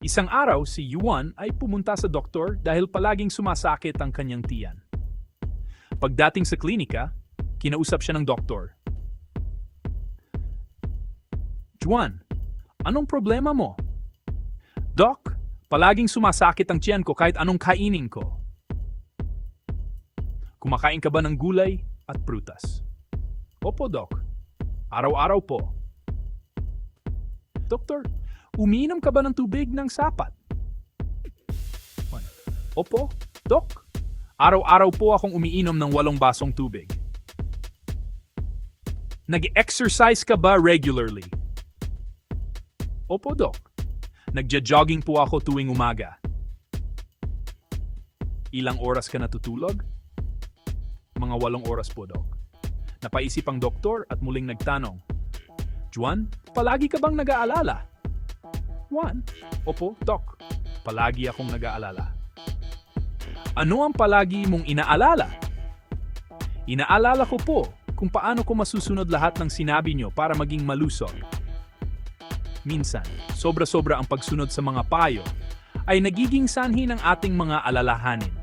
Isang araw, si Yuan ay pumunta sa doktor dahil palaging sumasakit ang kanyang tiyan. Pagdating sa klinika, kinausap siya ng doktor. Juan, anong problema mo? Doc, palaging sumasakit ang tiyan ko kahit anong kainin ko. Kumakain ka ba ng gulay at prutas? Opo, Doc. Araw-araw po. Doktor, umiinom ka ba ng tubig ng sapat? Opo, Doc. Araw-araw po akong umiinom ng 8 basong tubig. Nag-exercise ka ba regularly? Opo, Doc. Nagja-jogging po ako tuwing umaga. Ilang oras ka natutulog? Mga 8 oras po, Doc. Napaisip ang doktor at muling nagtanong, Juan, palagi ka bang nag-aalala? Juan, opo, Doc. Palagi akong nag-aalala. Ano ang palagi mong inaalala? Inaalala ko po kung paano ko masusunod lahat ng sinabi nyo para maging malusog. Minsan, sobra-sobra ang pagsunod sa mga payo ay nagiging sanhi ng ating mga alalahanin.